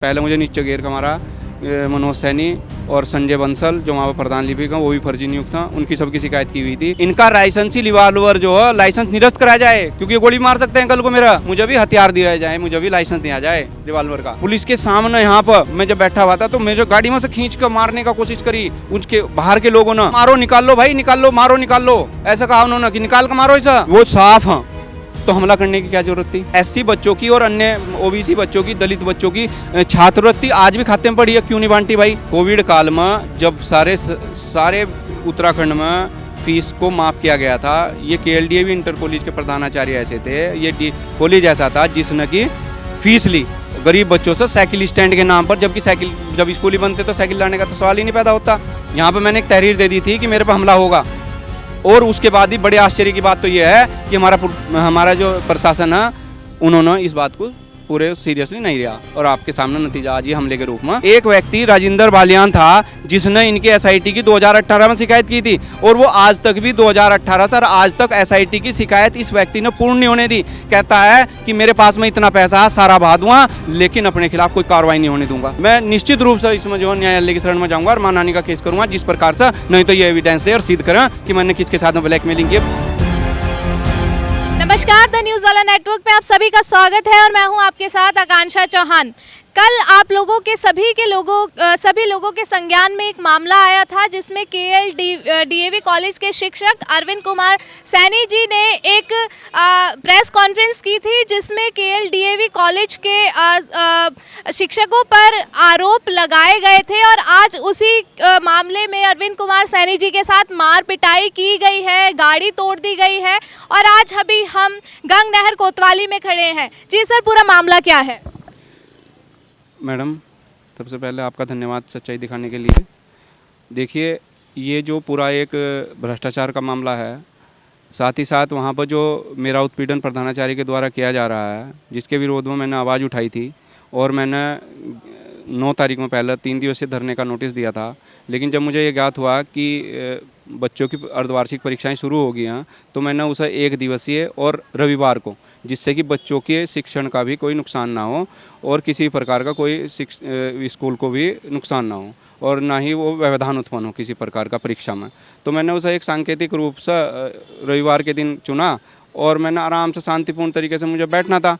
पहले मुझे नीचे घेर का मारा मनोज सैनी और संजय बंसल जो वहाँ पर प्रधान लिपिक हैं वो भी फर्जी नियुक्त था, उनकी सबकी शिकायत की हुई थी। इनका लाइसेंसी रिवॉल्वर जो है लाइसेंस निरस्त कराया जाए, क्योंकि गोली मार सकते हैं कल को मेरा, मुझे भी हथियार दिया जाए, मुझे भी लाइसेंस दिया जाए रिवॉल्वर का। पुलिस के सामने यहाँ पर मैं जब बैठा हुआ था तो मुझे गाड़ी में से खींच कर मारने का कोशिश करी, उसके बाहर के लोगों ने मारो निकाल लो भाई, निकाल लो, मारो निकाल लो, ऐसा कहा उन्होंने कि निकाल कर मारो ऐसा। वो साफ है तो हमला करने की क्या जरूरत थी। एससी बच्चों की और अन्य ओबीसी बच्चों की, दलित बच्चों की छात्रवृत्ति आज भी खाते में पड़ी है, क्यों नहीं बांटी भाई। कोविड काल में जब सारे उत्तराखंड में फीस को माफ किया गया था, ये केएलडीए इंटर कॉलेज के प्रधानाचार्य ऐसे थे, ये कॉलेज ऐसा था जिसने की फीस ली गरीब बच्चों से साइकिल स्टैंड के नाम पर, जबकि साइकिल जब स्कूल ही बनते तो साइकिल लाने का तो सवाल ही नहीं पैदा होता। यहाँ पर मैंने एक तहरीर दे दी थी कि मेरे पर हमला होगा, और उसके बाद ही बड़े आश्चर्य की बात तो यह है कि हमारा जो प्रशासन है उन्होंने इस बात को पूरे सीरियसली नहीं लिया, और आपके सामने नतीजा आज ये हमले के रूप में। एक व्यक्ति राजेंद्र बालियान था जिसने इनके एसआईटी की 2018 में शिकायत की थी, और वो आज तक भी 2018 से आज तक एसआईटी की शिकायत इस व्यक्ति ने पूर्ण नहीं होने दी। कहता है कि मेरे पास में इतना पैसा है, सारा बहा दूंगा, लेकिन अपने खिलाफ कोई कार्रवाई नहीं होने दूंगा। मैं निश्चित रूप से इसमें जो न्यायालय की शरण में जाऊंगा और मानहानि का केस करूंगा जिस प्रकार से, नहीं तो ये एविडेंस दे और सिद्ध करें कि मैंने किसके साथ में ब्लैकमेलिंग की। नमस्कार, द न्यूज़ वाला नेटवर्क पे आप सभी का स्वागत है और मैं हूं आपके साथ आकांक्षा चौहान। कल आप लोगों के सभी लोगों के संज्ञान में एक मामला आया था जिसमें केएलडीएवी कॉलेज के शिक्षक अरविंद कुमार सैनी जी ने एक प्रेस कॉन्फ्रेंस की थी, जिसमें केएलडीएवी कॉलेज के शिक्षकों पर आरोप लगाए गए थे, और आज उसी मामले में अरविंद कुमार सैनी जी के साथ मार पिटाई की गई है, गाड़ी तोड़ दी गई है, और आज अभी हम गंग नहर कोतवाली में खड़े हैं। जी सर, पूरा मामला क्या है? मैडम, सबसे पहले आपका धन्यवाद सच्चाई दिखाने के लिए। देखिए, ये जो पूरा एक भ्रष्टाचार का मामला है, साथ ही साथ वहाँ पर जो मेरा उत्पीड़न प्रधानाचार्य के द्वारा किया जा रहा है, जिसके विरोध में मैंने आवाज़ उठाई थी, और मैंने 9 तारीख में पहले 3 दिवसीय धरने का नोटिस दिया था। लेकिन जब मुझे ये ज्ञात हुआ कि बच्चों की अर्धवार्षिक परीक्षाएं शुरू हो गई हैं, तो मैंने उसे 1 दिवसीय और रविवार को, जिससे कि बच्चों के शिक्षण का भी कोई नुकसान ना हो और किसी प्रकार का कोई स्कूल को भी नुकसान ना हो, और ना ही वो व्यवधान उत्पन्न हो किसी प्रकार का परीक्षा में, तो मैंने उसे एक सांकेतिक रूप से रविवार के दिन चुना, और मैंने आराम से शांतिपूर्ण तरीके से मुझे बैठना था।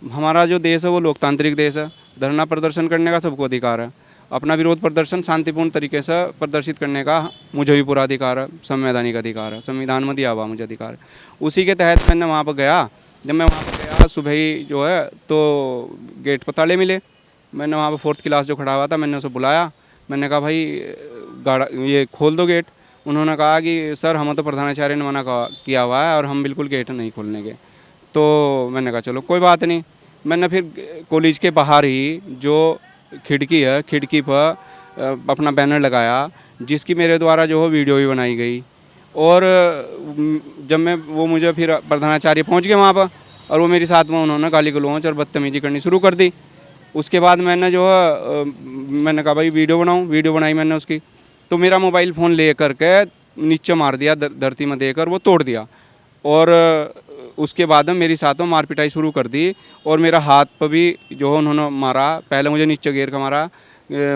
हमारा जो देश है वो लोकतांत्रिक देश है, धरना प्रदर्शन करने का सबको अधिकार है, अपना विरोध प्रदर्शन शांतिपूर्ण तरीके से प्रदर्शित करने का मुझे भी पूरा अधिकार है, संवैधानिक अधिकार है, संविधान में दिया हुआ मुझे अधिकार है। उसी के तहत मैंने वहाँ पर गया। जब मैं वहाँ पर गया सुबह ही जो है तो गेट पर ताले मिले। मैंने वहाँ पर 4th क्लास जो खड़ा हुआ था, मैंने उसे बुलाया, मैंने कहा भाई ये खोल दो गेट। उन्होंने कहा कि सर हम तो प्रधानाचार्य ने मना किया हुआ है और हम बिल्कुल गेट नहीं खोलने के। तो मैंने कहा चलो कोई बात नहीं। मैंने फिर कॉलेज के बाहर ही जो खिड़की है, खिड़की पर अपना बैनर लगाया, जिसकी मेरे द्वारा जो है वीडियो भी बनाई गई, और जब मुझे फिर प्रधानाचार्य पहुंच गए वहाँ पर, और वो मेरे साथ में उन्होंने गाली गलौज और बदतमीजी करनी शुरू कर दी। उसके बाद मैंने जो है मैंने कहा भाई वीडियो बनाई मैंने उसकी, तो मेरा मोबाइल फ़ोन ले करके नीचे मार दिया, धरती में देकर वो तोड़ दिया, और उसके बाद में मेरी साथ में मार पिटाई शुरू कर दी, और मेरा हाथ पर भी जो है उन्होंने मारा। पहले मुझे नीचे घेर का मारा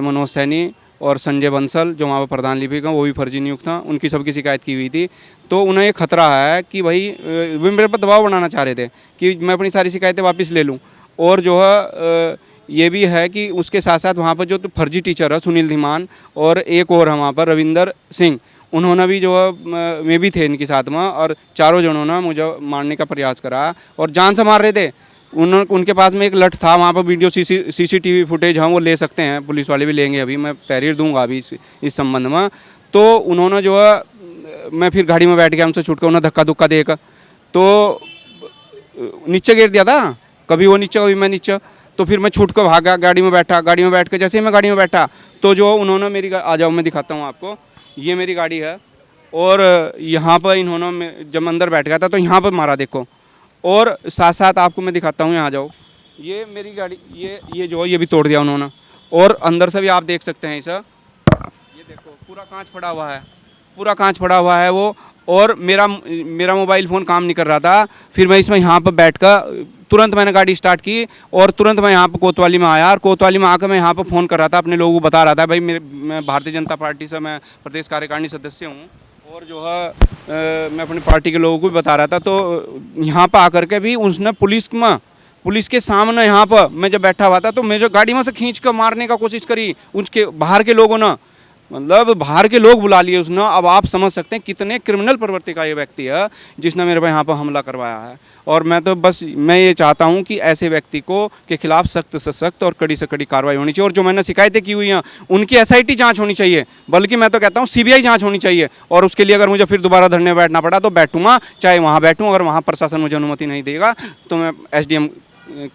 मनोज सैनी और संजय बंसल जो वहाँ पर प्रधान लिपिक हैं वो भी फर्जी नियुक्त था, उनकी सबकी शिकायत की हुई थी। तो उन्हें ये खतरा है कि भाई वे मेरे पर दबाव बनाना चाह रहे थे कि मैं अपनी सारी शिकायतें वापस ले लूँ, और जो है ये भी है कि उसके साथ साथ वहाँ पर जो फर्जी टीचर है सुनील धीमान, और एक और है वहाँ पर रविंदर सिंह, उन्होंने भी जो है वे भी थे इनके साथ में, और चारों जनों ने मुझे मारने का प्रयास करा और जान से मार रहे थे। उनके पास में एक लठ था, वहाँ पर वीडियो सीसीटीवी फुटेज हम वो ले सकते हैं, पुलिस वाले भी लेंगे, अभी मैं तहरीर दूंगा अभी इस संबंध में। तो उन्होंने जो है मैं फिर गाड़ी में बैठ गया, उनसे छूट कर उन्हें धक्का धुक्का देकर तो नीचे गिर दिया था, कभी वो नीचे कभी मैं नीचे। तो फिर मैं छूट कर भागा, गाड़ी में बैठा, गाड़ी में बैठ कर जैसे ही मैं गाड़ी में बैठा तो जो उन्होंने मेरी आ जाओ मैं दिखाता हूँ आपको, ये मेरी गाड़ी है, और यहाँ पर इन्होंने जब अंदर बैठ गया था तो यहाँ पर मारा देखो, और साथ साथ आपको मैं दिखाता हूँ, यहाँ जाओ, ये मेरी गाड़ी, ये जो ये भी तोड़ दिया उन्होंने, और अंदर से भी आप देख सकते हैं इसे, ये देखो पूरा कांच पड़ा हुआ है, पूरा कांच पड़ा हुआ है वो, और मेरा मोबाइल फ़ोन काम नहीं कर रहा था। फिर मैं इसमें यहाँ पर बैठ कर तुरंत मैंने गाड़ी स्टार्ट की और तुरंत मैं यहाँ पर कोतवाली में आया और कोतवाली में आकर मैं यहाँ पर फ़ोन कर रहा था, अपने लोगों को बता रहा था भाई मैं भारतीय जनता पार्टी से मैं प्रदेश कार्यकारिणी सदस्य हूँ और जो है मैं अपनी पार्टी के लोगों को भी बता रहा था। तो यहाँ पर आकर के भी उसने पुलिस के सामने यहाँ पर मैं जब बैठा हुआ था तो मेरे गाड़ी में से खींच कर मारने का कोशिश करी उसके बाहर के लोगों ने, मतलब बाहर के लोग बुला लिए उसने। अब आप समझ सकते हैं कितने क्रिमिनल प्रवृत्ति का ये व्यक्ति है जिसने मेरे पे यहाँ पर हमला करवाया है। और मैं ये चाहता हूँ कि ऐसे व्यक्ति को के खिलाफ सख्त से सख्त और कड़ी से कड़ी कार्रवाई होनी चाहिए। और जो मैंने शिकायतें की हुई हैं उनकी एसआईटी जांच होनी चाहिए, बल्कि मैं तो कहता हूँ सीबीआई जांच होनी चाहिए। और उसके लिए अगर मुझे फिर दोबारा धरने में बैठना पड़ा तो बैठूंगा, चाहे वहाँ बैठूँ। अगर वहाँ प्रशासन मुझे अनुमति नहीं देगा तो मैं एसडीएम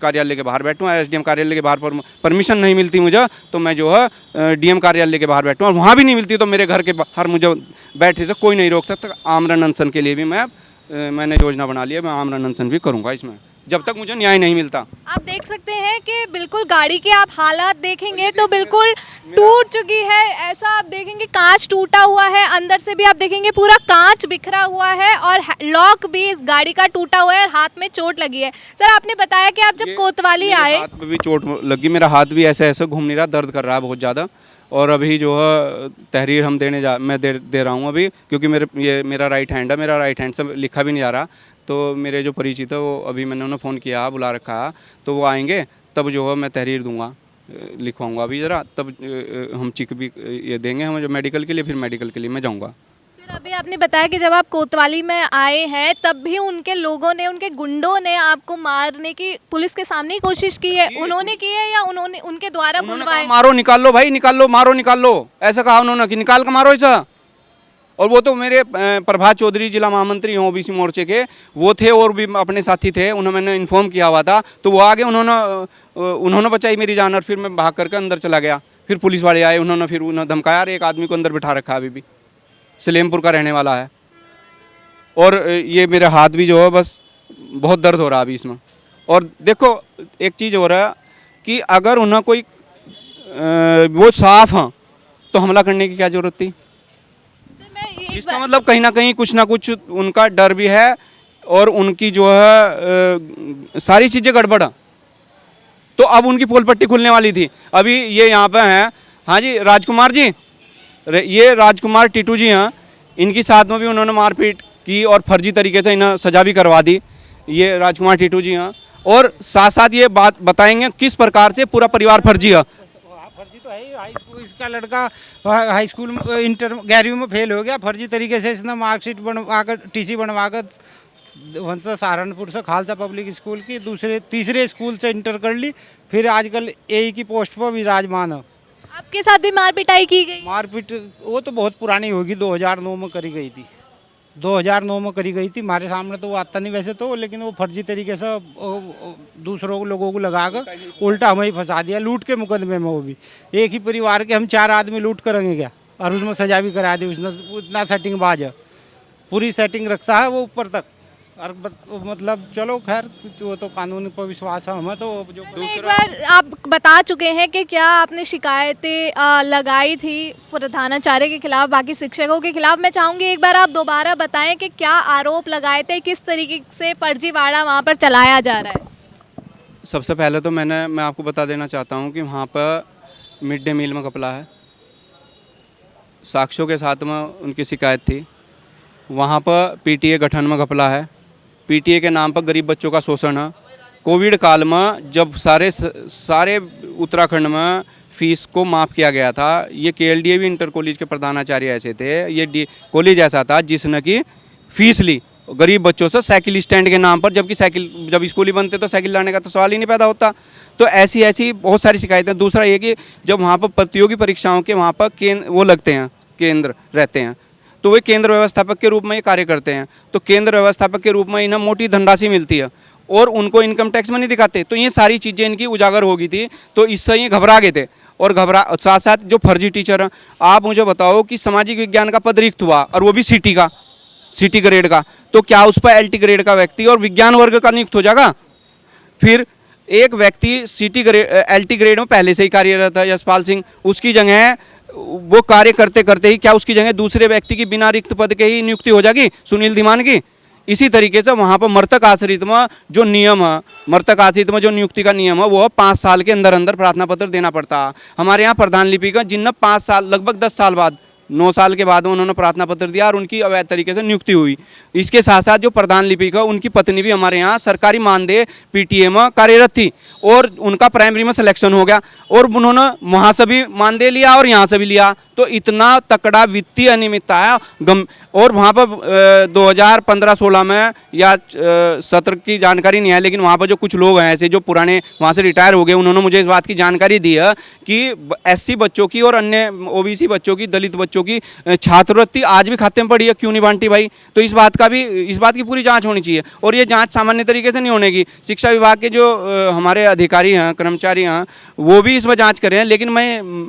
कार्यालय के बाहर बैठूँ। एसडीएम कार्यालय के बाहर परमिशन नहीं मिलती मुझे तो मैं जो है डीएम कार्यालय के बाहर बैठूँ। और वहाँ भी नहीं मिलती तो मेरे घर के बाहर मुझे बैठे से कोई नहीं रोक सकता। आमरण अनशन के लिए भी मैंने योजना बना ली है, मैं आमरण अनशन भी करूँगा इसमें जब तक मुझे न्याय नहीं मिलता। आप देख सकते हैं कि बिल्कुल गाड़ी के आप हालात देखेंगे तो बिल्कुल टूट चुकी है। ऐसा आप देखेंगे कांच टूटा हुआ है, अंदर से भी आप देखेंगे पूरा कांच बिखरा हुआ है और लॉक भी इस गाड़ी का टूटा हुआ है और हाथ में चोट लगी है। सर आपने बताया कि आप जब कोतवाली आए, हाथ में भी चोट लगी, मेरा हाथ भी ऐसे ऐसे घूम नहीं रहा, दर्द कर रहा है बहुत ज़्यादा। और अभी जो है तहरीर हम मैं दे रहा हूँ अभी, क्योंकि मेरा राइट हैंड है, मेरा राइट हैंड से लिखा भी नहीं जा रहा। तो मेरे जो परिचित है वो अभी मैंने उन्हें फ़ोन किया, बुला रखा है, तो वो आएंगे तब जो है मैं तहरीर दूंगा, लिखवाऊंगा अभी ज़रा, तब हम चिक भी ये देंगे हम जो मेडिकल के लिए, फिर मेडिकल के लिए मैं जाऊँगा। सर अभी आपने बताया कि जब आप कोतवाली में आए हैं तब भी उनके लोगों ने, उनके गुंडों ने आपको मारने की पुलिस के सामने ही कोशिश की है? उन्होंने की है या उन्होंने उनके द्वारा बुलवाए? मारो निकाल लो भाई, निकाल लो, मारो निकाल लो, ऐसा कहा उन्होंने कि निकाल कर मारो ऐसा। और वो तो मेरे प्रभात चौधरी जिला महामंत्री हैं ओबीसी मोर्चे के, वो थे और भी अपने साथी थे, उन्हें मैंने इन्फॉर्म किया हुआ था। तो वो आगे उन्होंने बचाई मेरी जान और फिर मैं भाग करके अंदर चला गया। फिर पुलिस वाले आए, उन्होंने धमकाया और एक आदमी को अंदर बिठा रखा है अभी भी, सलेमपुर का रहने वाला है। और ये मेरे हाथ भी जो है बस बहुत दर्द हो रहा है अभी इसमें। और देखो एक चीज़ हो रहा है कि अगर उन्हें कोई वो साफ हैं तो हमला करने की क्या ज़रूरत थी? इसका मतलब कहीं ना कहीं कुछ ना कुछ उनका डर भी है और उनकी जो है सारी चीज़ें गड़बड़ है। तो अब उनकी पोल पट्टी खुलने वाली थी। अभी ये यहाँ पे हैं, हाँ जी राजकुमार जी, ये राजकुमार टीटू जी हैं, इनकी साथ में भी उन्होंने मारपीट की और फर्जी तरीके से इन्हें सजा भी करवा दी। ये राजकुमार टीटू जी हैं और साथ साथ ये बात बताएंगे किस प्रकार से पूरा परिवार फर्जी है। फर्जी तो है ही, हाई स्कूल इसका लड़का हाई स्कूल में इंटर 11वीं में फेल हो गया, फर्जी तरीके से इसने मार्कशीट बनवा कर टीसी बनवा कर वहाँ से सहारनपुर से खालसा पब्लिक स्कूल की तीसरे स्कूल से इंटर कर ली, फिर आजकल एई की पोस्ट पर विराजमान है। आपके साथ भी मार पिटाई की गई? मारपीट वो तो बहुत पुरानी होगी, 2009 में करी गई थी, 2009 में करी गई थी। हमारे सामने तो वो आता नहीं वैसे तो, लेकिन वो फर्जी तरीके से दूसरों लोगों को लगा कर उल्टा हमें ही फंसा दिया, लूट के मुकदमे में। वो भी एक ही परिवार के हम 4 आदमी लूट करेंगे क्या, और उसमें सजा भी करा दी उसने। उतना सेटिंग बाज है, पूरी सेटिंग रखता है वो ऊपर तक। और मतलब चलो खैर वो तो कानून पर विश्वास है हमें। तो जो एक बार आप बता चुके हैं कि क्या आपने शिकायतें लगाई थी प्रधानाचार्य के खिलाफ, बाकी शिक्षकों के खिलाफ। मैं चाहूँगी एक बार आप दोबारा बताएं कि क्या आरोप लगाए थे, किस तरीके से फर्जीवाड़ा वहाँ पर चलाया जा रहा है? सबसे पहले तो मैं आपको बता देना चाहता हूँ कि वहाँ पर मिड डे मील में घपला है, साक्ष्यों के साथ में उनकी शिकायत थी। वहाँ पर पीटीए गठन में घपला है, पीटीए के नाम पर गरीब बच्चों का शोषण है। कोविड काल में जब सारे उत्तराखंड में फीस को माफ़ किया गया था, ये केएलडीएवी इंटर कॉलेज के प्रधानाचार्य ऐसे थे, ये कॉलेज ऐसा था जिसने की फीस ली गरीब बच्चों से साइकिल स्टैंड के नाम पर, जबकि साइकिल जब स्कूल ही बनते तो साइकिल लाने का तो सवाल ही नहीं पैदा होता। तो ऐसी बहुत सारी शिकायतें। दूसरा ये कि जब वहाँ पर प्रतियोगी परीक्षाओं के वहाँ पर वो लगते हैं, केंद्र रहते हैं, तो वे केंद्र व्यवस्थापक के रूप में ये कार्य करते हैं। तो केंद्र व्यवस्थापक के रूप में इन्हें मोटी धनराशि मिलती है और उनको इनकम टैक्स में नहीं दिखाते। तो ये सारी चीज़ें इनकी उजागर हो गई थी, तो इससे ये घबरा गए थे। और साथ साथ जो फर्जी टीचर हैं, आप मुझे बताओ कि सामाजिक विज्ञान का पद रिक्त हुआ और वो भी सिटी ग्रेड का, तो क्या उस पर एलटी ग्रेड का व्यक्ति और विज्ञान वर्ग का नियुक्त हो जाएगा? फिर एक व्यक्ति एलटी ग्रेड में पहले से ही कार्यरत है, यशपाल सिंह, उसकी जगह वो कार्य करते करते ही क्या उसकी जगह दूसरे व्यक्ति की बिना रिक्त पद के ही नियुक्ति हो जाएगी, सुनील धीमान की? इसी तरीके से वहाँ पर मृतक आश्रित में जो नियम है, मृतक आश्रित में जो नियुक्ति का नियम है, वो 5 साल के अंदर अंदर प्रार्थना पत्र देना पड़ता है। हमारे यहाँ प्रधान लिपिका जिनने 5 साल, लगभग 10 साल बाद, 9 साल के बाद उन्होंने प्रार्थना पत्र दिया और उनकी अवैध तरीके से नियुक्ति हुई। इसके साथ साथ जो प्रधान लिपिका, उनकी पत्नी भी हमारे यहाँ सरकारी मानदेय पीटीए में कार्यरत थी और उनका प्राइमरी में सिलेक्शन हो गया और उन्होंने वहाँ से भी मानदेय लिया और यहाँ से भी लिया। तो इतना तकड़ा वित्तीय अनियमितता है। और वहाँ पर 2015-16 में या 17 की जानकारी नहीं है, लेकिन वहाँ पर जो कुछ लोग हैं ऐसे जो पुराने वहाँ से रिटायर हो गए, उन्होंने मुझे इस बात की जानकारी दी है कि एससी बच्चों की और अन्य ओबीसी बच्चों की, दलित बच्चों की छात्रवृत्ति आज भी खाते में पड़ी है, क्यों नहीं बांटी भाई? तो इस बात की पूरी जांच होनी चाहिए और ये जांच सामान्य तरीके से नहीं होने की। शिक्षा विभाग के जो हमारे अधिकारी हैं, कर्मचारी हैं, वो भी इसमें जांच कर रहे हैं। लेकिन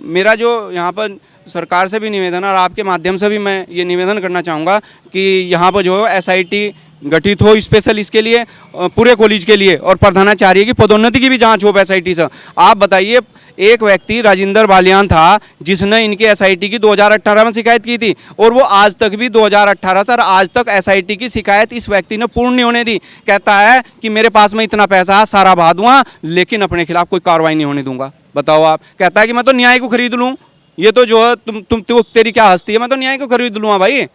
मेरा जो यहाँ पर सरकार से भी निवेदन और आपके माध्यम से भी मैं ये निवेदन करना चाहूँगा कि यहाँ पर जो एसआईटी गठित हो स्पेशल इसके लिए, पूरे कॉलेज के लिए, और प्रधानाचार्य की पदोन्नति की भी जांच हो एसआईटी से। आप बताइए, एक व्यक्ति राजेंद्र बालियान था जिसने इनके एसआईटी की 2018 में शिकायत की थी और वो आज तक भी 2018 से आज तक एसआईटी की शिकायत इस व्यक्ति ने पूर्ण नहीं होने दी। कहता है कि मेरे पास में इतना पैसा है, सारा बहा दूंगा, लेकिन अपने खिलाफ कोई कार्रवाई नहीं होने दूंगा। बताओ आप। कहता है कि मैं तो न्याय को खरीद लूँ। ये तो जो है तेरी क्या हस्ती है, मैं तो न्याय को खरीद लूँगा भाई,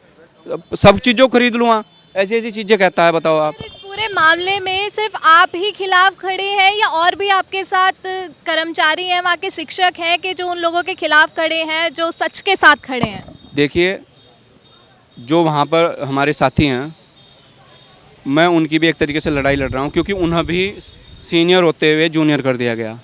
सब चीज़ों खरीद लूँगा, ऐसी ऐसी चीज़ें कहता है। बताओ आप। इस पूरे मामले में सिर्फ आप ही खिलाफ खड़े हैं या और भी आपके साथ कर्मचारी हैं, वहाँ के शिक्षक हैं कि जो उन लोगों के खिलाफ खड़े हैं, जो सच के साथ खड़े हैं? देखिए, जो वहाँ पर हमारे साथी हैं, मैं उनकी भी एक तरीके से लड़ाई लड़ रहा हूँ, क्योंकि उन्हें भी सीनियर होते हुए जूनियर कर दिया गया।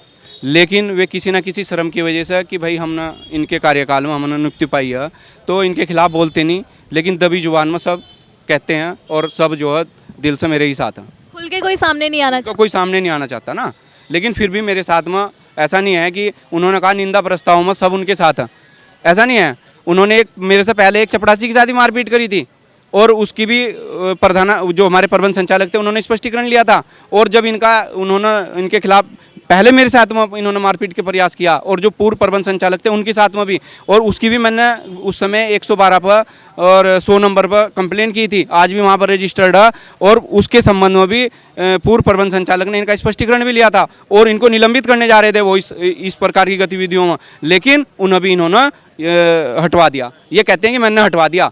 लेकिन वे किसी न किसी शर्म की वजह से कि भाई हमने इनके कार्यकाल में हमने नियुक्ति पाई है, तो इनके खिलाफ बोलते नहीं, लेकिन दबी जुबान में सब कहते हैं और सब जो है दिल से मेरे ही साथ हैं। खुल के कोई सामने नहीं आना तो कोई सामने नहीं आना चाहता ना, लेकिन फिर भी मेरे साथ में ऐसा नहीं है कि उन्होंने कहा निंदा प्रस्ताव में सब उनके साथ हैं, ऐसा नहीं है। उन्होंने मेरे से पहले एक चपरासी के साथ ही मारपीट करी थी और उसकी भी जो हमारे प्रबंध संचालक थे उन्होंने स्पष्टीकरण लिया था। और जब उन्होंने इनके खिलाफ पहले मेरे साथ में इन्होंने मारपीट के प्रयास किया और जो पूर्व प्रबंध संचालक थे उनके साथ में भी, और उसकी भी मैंने उस समय 112 पर और 100 नंबर पर कंप्लेन की थी, आज भी वहाँ पर रजिस्टर्ड है। और उसके संबंध में भी पूर्व प्रबंध संचालक ने इनका स्पष्टीकरण भी लिया था और इनको निलंबित करने जा रहे थे वो इस प्रकार की गतिविधियों में, लेकिन उन्हें भी इन्होंने हटवा दिया। ये कहते हैं कि मैंने हटवा दिया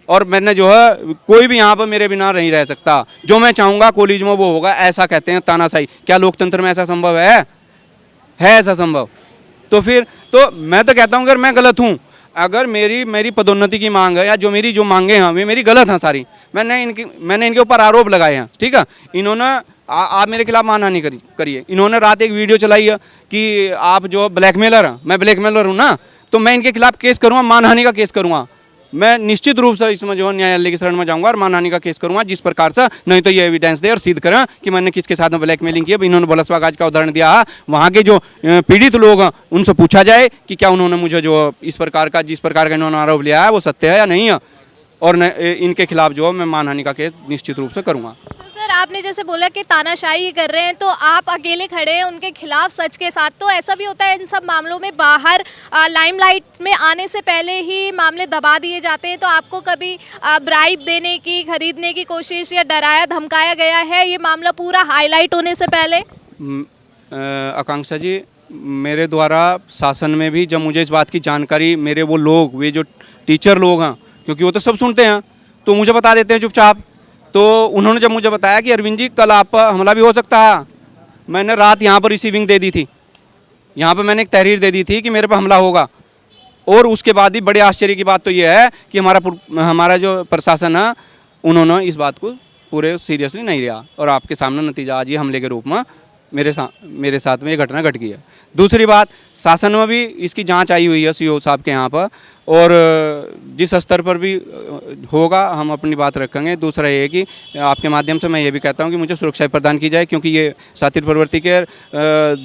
और मैंने जो है कोई भी यहाँ पर मेरे बिना नहीं रह सकता, जो मैं चाहूँगा कॉलेज में वो होगा, ऐसा कहते हैं तानाशाही। क्या लोकतंत्र में ऐसा संभव है ऐसा संभव? तो फिर तो मैं तो कहता हूँ अगर मैं गलत हूँ, अगर मेरी पदोन्नति की मांग है या जो मेरी मांगे हैं वे मेरी गलत हैं सारी, मैंने इनके ऊपर आरोप लगाए हैं, ठीक है। इन्होंने आप मेरे खिलाफ मानहानि करिए। इन्होंने रात एक वीडियो चलाई है कि आप जो ब्लैकमेलर हैं, मैं ब्लैकमेलर हूँ ना, तो मैं इनके खिलाफ केस करूँगा, मानहानि का केस करूँगा। मैं निश्चित रूप से इसमें जो न्यायालय की शरण में जाऊंगा और मानहानि का केस करूंगा, जिस प्रकार से नहीं तो ये एविडेंस दे और सिद्ध करें कि मैंने किसके साथ में ब्लैकमेलिंग की। इन्होंने बलसवा गाज का उदाहरण दिया, वहाँ के जो पीड़ित लोग हैं उनसे पूछा जाए कि क्या उन्होंने मुझे जो जिस प्रकार का इन्होंने आरोप लिया है वो सत्य है या नहीं है, और इनके खिलाफ जो मैं मानहानि का केस निश्चित रूप से करूँगा। तो सर, आपने जैसे बोला कि तानाशाही कर रहे हैं, तो आप अकेले खड़े हैं उनके खिलाफ सच के साथ, तो ऐसा भी होता है इन सब मामलों में बाहर लाइमलाइट में आने से पहले ही मामले दबा दिए जाते हैं, तो आपको कभी ब्राइब देने की, खरीदने की कोशिश या डराया धमकाया गया है ये मामला पूरा हाईलाइट होने से पहले? आकांक्षा जी, मेरे द्वारा शासन में भी जब मुझे इस बात की जानकारी, मेरे वो लोग, वे जो टीचर लोग हैं, क्योंकि वो तो सब सुनते हैं, तो मुझे बता देते हैं चुपचाप। तो उन्होंने जब मुझे बताया कि अरविंद जी कल आप पर हमला भी हो सकता है, मैंने रात यहाँ पर रिसीविंग दे दी थी, यहाँ पर मैंने एक तहरीर दे दी थी कि मेरे पर हमला होगा। और उसके बाद ही बड़े आश्चर्य की बात तो ये है कि हमारा जो प्रशासन है उन्होंने इस बात को पूरे सीरियसली नहीं लिया और आपके सामने नतीजा आज ये हमले के रूप में मेरे साथ में ये घटना घट गई है। दूसरी बात, शासन में भी इसकी जांच आई हुई है सीओ साहब के यहाँ पर, और जिस स्तर पर भी होगा हम अपनी बात रखेंगे। दूसरा ये है कि आपके माध्यम से मैं ये भी कहता हूँ कि मुझे सुरक्षा प्रदान की जाए, क्योंकि ये शातिर प्रवृत्ति के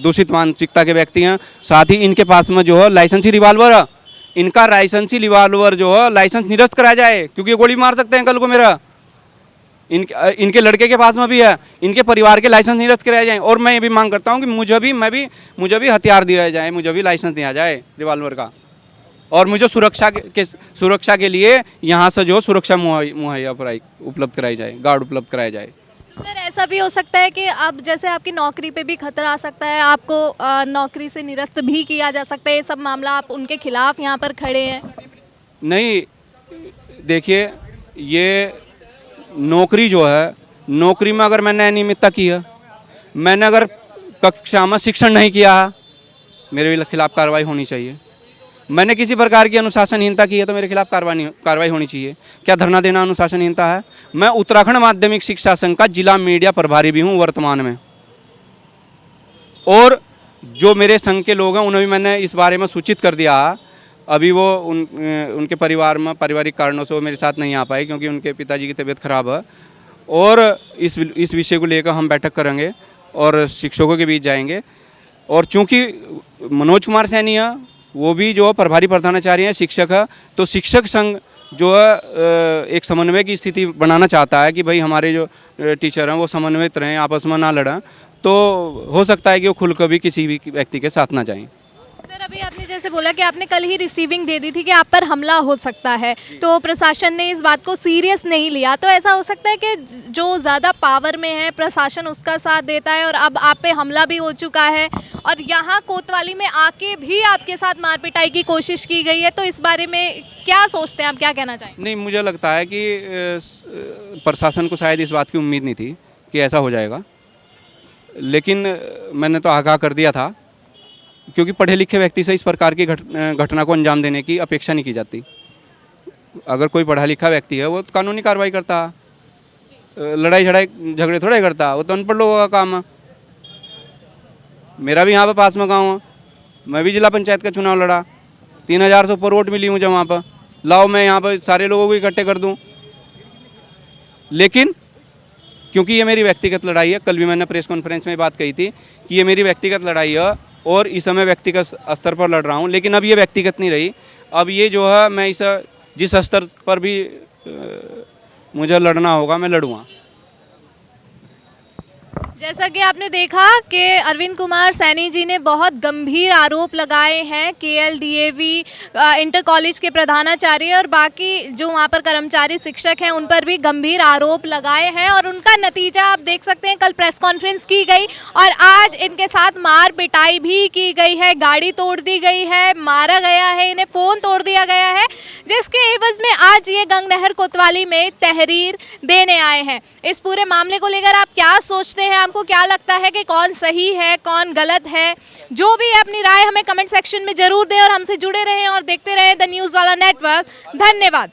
दूषित मानसिकता के व्यक्ति हैं। साथ ही इनके पास में जो है लाइसेंसी रिवाल्वर है, इनका लाइसेंसी रिवाल्वर जो है लाइसेंस निरस्त कराया जाए, क्योंकि गोली मार सकते हैं कल को मेरा। इनके लड़के के पास में भी है, इनके परिवार के लाइसेंस निरस्त कराए जाएं। और मैं ये भी मांग करता हूं कि मुझे भी हथियार दिया जाए, मुझे भी लाइसेंस दिया जाए रिवॉल्वर का। और मुझे सुरक्षा के लिए यहाँ से जो सुरक्षा मुहैया उपलब्ध कराई जाए, गार्ड उपलब्ध कराया जाए। तो सर ऐसा भी हो सकता है कि अब जैसे आपकी नौकरी पे भी खतरा आ सकता है, आपको नौकरी से निरस्त भी किया जा सकता है, ये सब मामला आप उनके खिलाफ यहाँ पर खड़े हैं? नहीं, देखिए ये नौकरी जो है, नौकरी में अगर मैंने अनियमितता की है, मैंने अगर कक्षा में शिक्षण नहीं किया है, मेरे खिलाफ कार्रवाई होनी चाहिए। मैंने किसी प्रकार की अनुशासनहीनता की है तो मेरे खिलाफ कार्रवाई होनी चाहिए। क्या धरना देना अनुशासनहीनता है? मैं उत्तराखंड माध्यमिक शिक्षा संघ का जिला मीडिया प्रभारी भी हूँ वर्तमान में, और जो मेरे संघ के लोग हैं उन्हें भी मैंने इस बारे में सूचित कर दिया। अभी वो उनके परिवार में पारिवारिक कारणों से वो मेरे साथ नहीं आ पाए क्योंकि उनके पिताजी की तबीयत खराब है, और इस विषय को लेकर हम बैठक करेंगे और शिक्षकों के बीच जाएंगे। और चूंकि मनोज कुमार सैनी है, वो भी जो प्रभारी प्रधानाचार्य हैं, शिक्षक है, तो शिक्षक संघ जो है एक समन्वय की स्थिति बनाना चाहता है कि भाई हमारे जो टीचर हैं वो समन्वित रहें, आपस में ना लड़ें। तो हो सकता है कि वो खुलकर भी किसी भी व्यक्ति के साथ ना जाएं। सर अभी आपने जैसे बोला कि आपने कल ही रिसीविंग दे दी थी कि आप पर हमला हो सकता है, तो प्रशासन ने इस बात को सीरियस नहीं लिया, तो ऐसा हो सकता है कि जो ज़्यादा पावर में है प्रशासन उसका साथ देता है और अब आप पे हमला भी हो चुका है और यहाँ कोतवाली में आके भी आपके साथ मार पिटाई की कोशिश की गई है, तो इस बारे में क्या सोचते हैं आप, क्या कहना चाहेंगे? नहीं, मुझे लगता है कि प्रशासन को शायद इस बात की उम्मीद नहीं थी कि ऐसा हो जाएगा, लेकिन मैंने तो आगाह कर दिया था क्योंकि पढ़े लिखे व्यक्ति से इस प्रकार की घटना को अंजाम देने की अपेक्षा नहीं की जाती। अगर कोई पढ़ा लिखा व्यक्ति है वो तो कानूनी कार्रवाई करता, लड़ाई झगड़े थोड़े करता, वो तो अनपढ़ लोगों का काम है। मेरा भी यहाँ पर पास में गाँव है, मैं भी जिला पंचायत का चुनाव लड़ा, 3000 से ऊपर वोट मिली मुझे वहाँ पर। लाओ मैं यहाँ पर सारे लोगों को इकट्ठे कर दूँ, लेकिन क्योंकि ये मेरी व्यक्तिगत लड़ाई है, कल भी मैंने प्रेस कॉन्फ्रेंस में बात कही थी कि ये मेरी व्यक्तिगत लड़ाई है और इस समय व्यक्तिगत स्तर पर लड़ रहा हूँ, लेकिन अब ये व्यक्तिगत नहीं रही। अब ये जो है मैं जिस स्तर पर भी मुझे लड़ना होगा मैं लड़ूंगा। जैसा कि आपने देखा कि अरविंद कुमार सैनी जी ने बहुत गंभीर आरोप लगाए हैं केएलडीएवी इंटर कॉलेज के प्रधानाचार्य और बाकी जो वहाँ पर कर्मचारी शिक्षक हैं उन पर भी गंभीर आरोप लगाए हैं और उनका नतीजा आप देख सकते हैं। कल प्रेस कॉन्फ्रेंस की गई और आज इनके साथ मार पिटाई भी की गई है, गाड़ी तोड़ दी गई है, मारा गया है, इन्हें फ़ोन तोड़ दिया गया है, जिसके एवज में आज ये गंगनहर कोतवाली में तहरीर देने आए हैं। इस पूरे मामले को लेकर आप क्या सोचते हैं? आपको क्या लगता है कि कौन सही है कौन गलत है? जो भी है अपनी राय हमें कमेंट सेक्शन में जरूर दें और हमसे जुड़े रहें और देखते रहें द न्यूज़ वाला नेटवर्क। धन्यवाद।